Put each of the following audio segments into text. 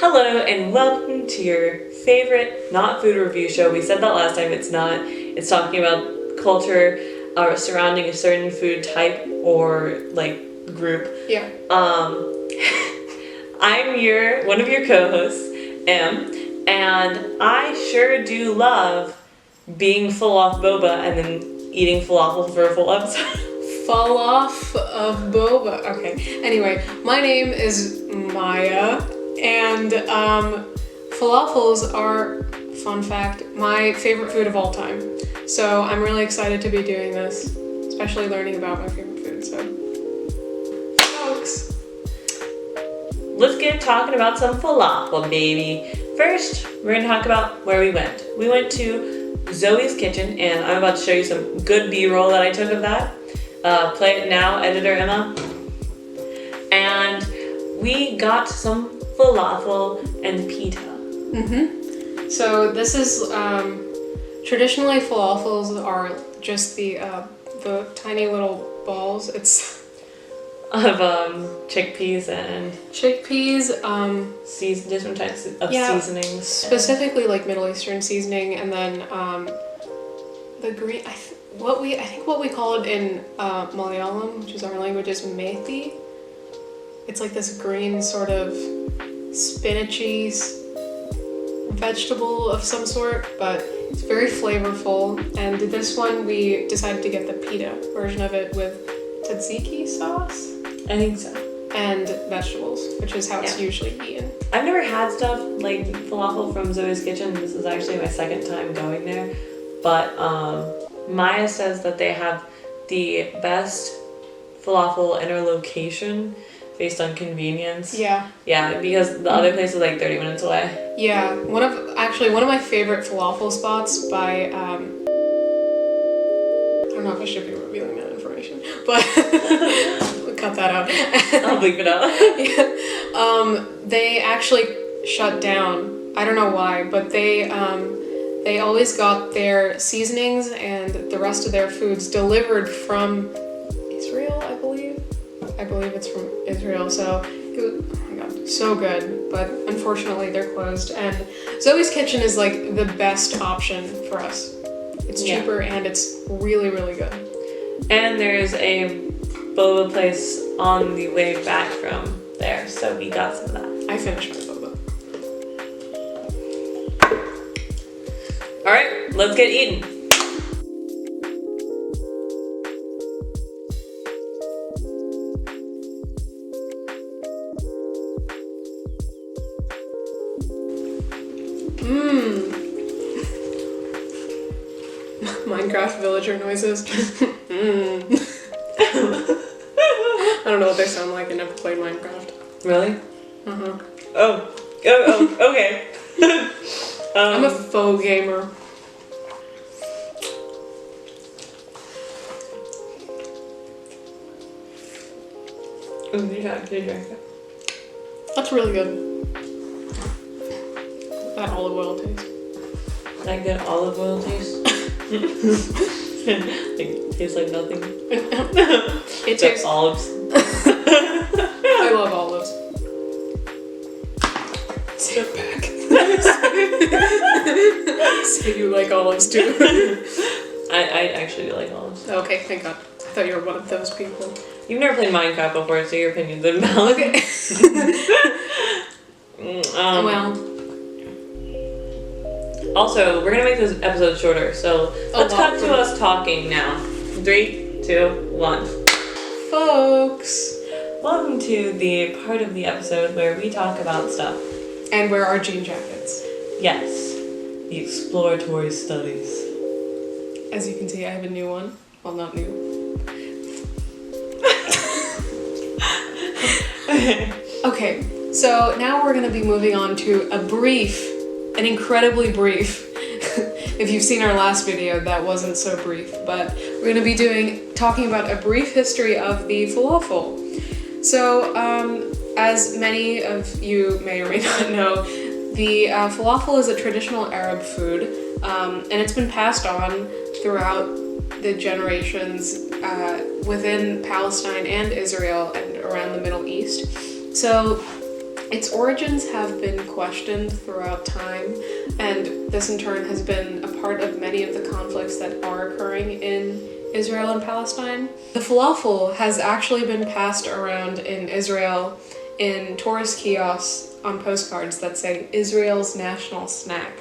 Hello and welcome to your favorite not food review show. We said that last time, it's not. It's talking about culture surrounding a certain food type or like group. Yeah. I'm one of your co-hosts, Em, and I sure do love being full off boba and then eating falafel for a full episode. Fall off of boba. Okay. Anyway, my name is Maya, and falafels are, fun fact, my favorite food of all time. So I'm really excited to be doing this, especially learning about my favorite food. So, folks, let's get talking about some falafel, baby. First, we're gonna talk about where we went. We went to Zoe's Kitchen, and I'm about to show you some good B-roll that I took of that. Play it now, editor Emma. And we got some falafel and pita. So this is, traditionally falafels are just the tiny little balls. It's of chickpeas and different types of seasonings. Specifically like Middle Eastern seasoning, and then the green. I think what we call it in Malayalam, which is our language, is methi. It's like this green sort of spinachy vegetable of some sort, but it's very flavorful. And this one we decided to get the pita version of it with tzatziki sauce. I think so. And vegetables, which is how it's usually eaten. I've never had stuff like falafel from Zoe's Kitchen. This is actually my second time going there. But Maya says that they have the best falafel in our location based on convenience. Yeah, because the other place is like 30 minutes away. Yeah, one of my favorite falafel spots by, I don't know if I should be revealing that information, but cut that out. I'll bleep it out. They actually shut down. I don't know why, but they always got their seasonings and the rest of their foods delivered from Israel, I believe. I believe it's from Israel, so it was, oh my god, so good. But unfortunately, they're closed. And Zoe's Kitchen is like the best option for us. It's cheaper and it's really, really good. And there's a boba place on the way back from there, so we got some of that. I finished my boba. All right, let's get eating. Minecraft villager noises. I don't know what they sound like. I never played Minecraft. Really? Oh, okay. I'm a faux gamer. Did you drink it? That's really good. That olive oil taste. That good olive oil taste? It tastes like nothing. It tastes olives. I love olives. Sit back. So you like olives too? I actually do like olives. Okay, thank God. I thought you were one of those people. You've never played Minecraft before, so your opinion's invalid. Okay. Well. Also, we're gonna make this episode shorter, so let's cut to us talking now. 3, 2, 1. Folks, welcome to the part of the episode where we talk about stuff. And wear our jean jackets. Yes, the exploratory studies. As you can see, I have a new one. Well, not new. Okay, so now we're going to be moving on to an incredibly brief, if you've seen our last video, that wasn't so brief, but we're going to be talking about a brief history of the falafel. So, as many of you may or may not know, the falafel is a traditional Arab food, and it's been passed on throughout the generations within Palestine and Israel and around the Middle East. So Its origins have been questioned throughout time, and this in turn has been a part of many of the conflicts that are occurring in Israel and Palestine. The falafel has actually been passed around in Israel in tourist kiosks on postcards that say Israel's national snack.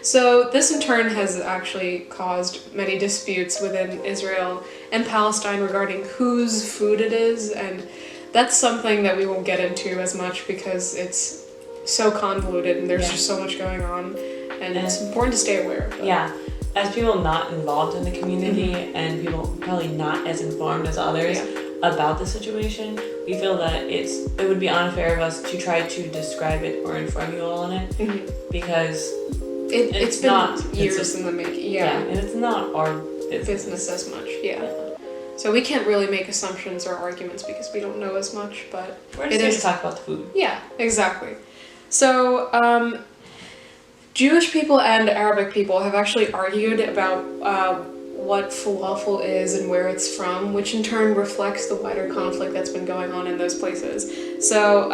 So this in turn has actually caused many disputes within Israel and Palestine regarding whose food it is, and that's something that we won't get into as much because it's so convoluted and there's just so much going on, and it's important to stay aware. But. Yeah, as people not involved in the community and people probably not as informed as others about the situation, we feel that it would be unfair of us to try to describe it or inform you all on it because it's been not years in the making. Yeah, and it's not our business as much. Yeah. So we can't really make assumptions or arguments because we don't know as much, but we're just here to talk about the food. Yeah, exactly. So Jewish people and Arabic people have actually argued about what falafel is and where it's from, which in turn reflects the wider conflict that's been going on in those places. So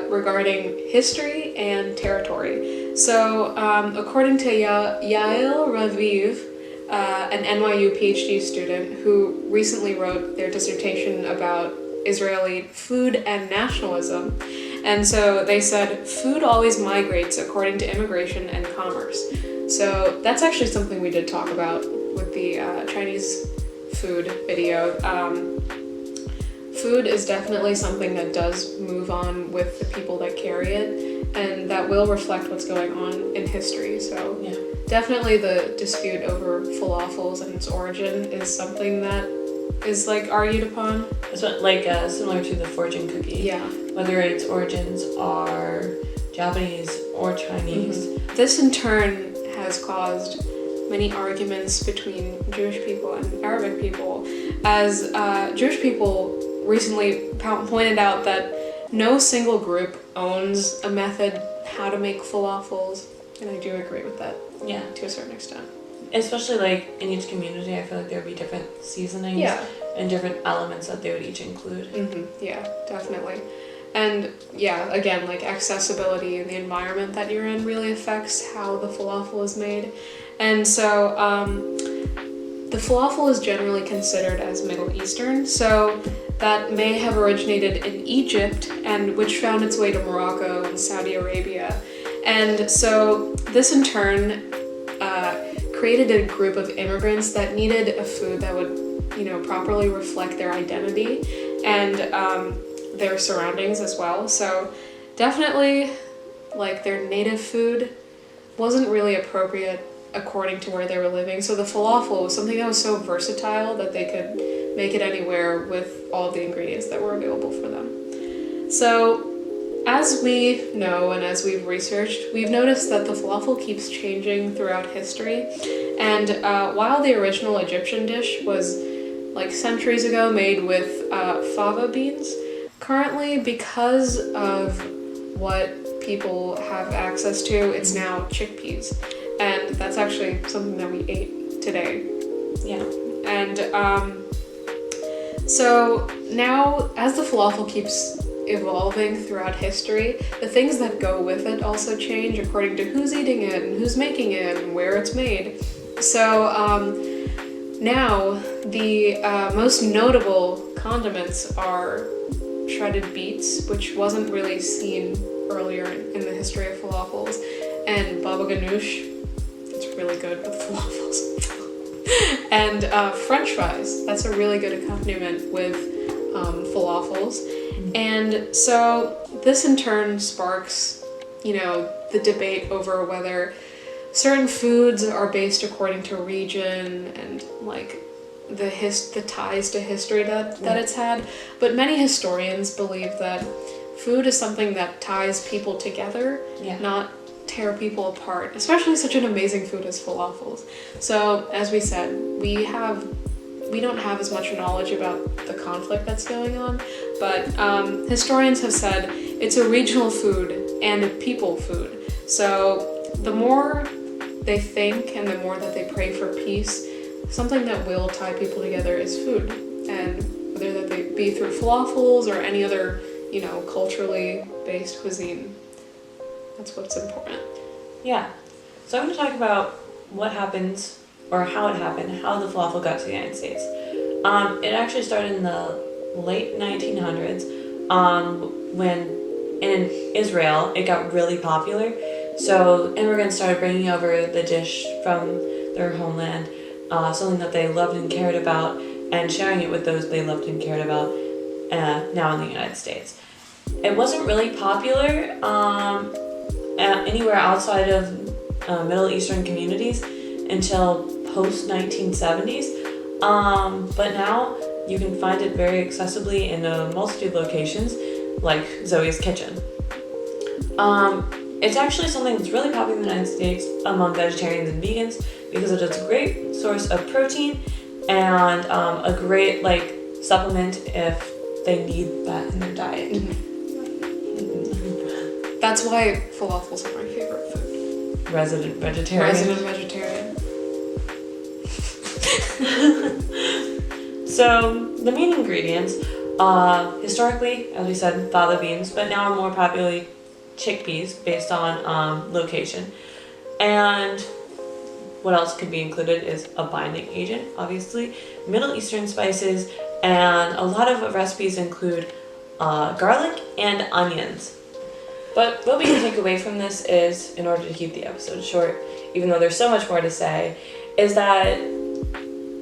regarding history and territory. So according to Yael Raviv, an NYU PhD student who recently wrote their dissertation about Israeli food and nationalism. And so they said, food always migrates according to immigration and commerce. So that's actually something we did talk about with the Chinese food video. Food is definitely something that does move on with the people that carry it, and that will reflect what's going on in history. So definitely the dispute over falafels and its origin is something that is like argued upon. It's like similar to the fortune cookie. Yeah. Whether its origins are Japanese or Chinese. This in turn has caused many arguments between Jewish people and Arabic people, as Jewish people recently pointed out that no single group owns a method how to make falafels, and I do agree with that. Yeah, to a certain extent. Especially like in each community, I feel like there would be different seasonings and different elements that they would each include. Yeah, definitely. And yeah, again, like accessibility and the environment that you're in really affects how the falafel is made. And so the falafel is generally considered as Middle Eastern, so that may have originated in Egypt and which found its way to Morocco and Saudi Arabia. And so this in turn created a group of immigrants that needed a food that would, properly reflect their identity and their surroundings as well. So definitely, like, their native food wasn't really appropriate according to where they were living. So the falafel was something that was so versatile that they could make it anywhere with all of the ingredients that were available for them. So as we know and as we've researched, we've noticed that the falafel keeps changing throughout history. And while the original Egyptian dish was like centuries ago made with fava beans, currently, because of what people have access to, it's now chickpeas. And that's actually something that we ate today. Yeah. And so now, as the falafel keeps evolving throughout history, the things that go with it also change according to who's eating it and who's making it and where it's made. So now the most notable condiments are shredded beets, which wasn't really seen earlier in the history of falafels, and baba ganoush. It's really good with falafels. And French fries. That's a really good accompaniment with falafels. And so this in turn sparks, the debate over whether certain foods are based according to region and like the ties to history that it's had. But many historians believe that food is something that ties people together, not tear people apart, especially such an amazing food as falafels. So as we said, we don't have as much knowledge about the conflict that's going on, but historians have said it's a regional food and a people food. So the more they think and the more that they pray for peace, something that will tie people together is food. And whether that be through falafels or any other, culturally based cuisine. That's what's important. Yeah. So I'm going to talk about what happens, or how it happened, how the falafel got to the United States. It actually started in the late 1900s when in Israel it got really popular. So immigrants started bringing over the dish from their homeland, something that they loved and cared about, and sharing it with those they loved and cared about now in the United States. It wasn't really popular anywhere outside of Middle Eastern communities until post-1970s. But now you can find it very accessibly in a multitude of locations, like Zoe's Kitchen. It's actually something that's really popular in the United States among vegetarians and vegans because it is a great source of protein and a great supplement if they need that in their diet. That's why falafels are my favorite food. Resident vegetarian. So the main ingredients, historically, as we said, fava beans, but now are more popularly chickpeas based on location. And what else could be included is a binding agent, obviously, Middle Eastern spices, and a lot of recipes include garlic and onions. But what we can take away from this is, in order to keep the episode short, even though there's so much more to say, is that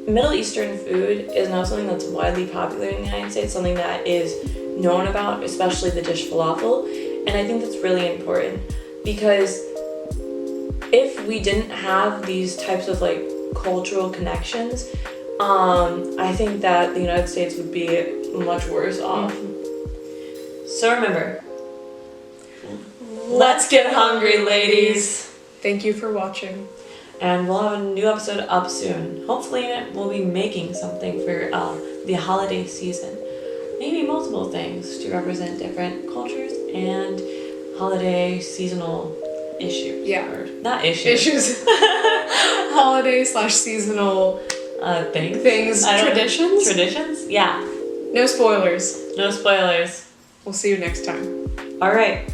Middle Eastern food is now something that's widely popular in the United States, something that is known about, especially the dish falafel. And I think that's really important because if we didn't have these types of cultural connections, I think that the United States would be much worse off. So remember, let's get hungry, ladies. Thank you for watching. And we'll have a new episode up soon. Hopefully we'll be making something for the holiday season. Maybe multiple things to represent different cultures and holiday seasonal issues. Yeah. Or not issues. Holiday/seasonal things. Traditions? Traditions? Yeah. No spoilers. No spoilers. We'll see you next time. All right.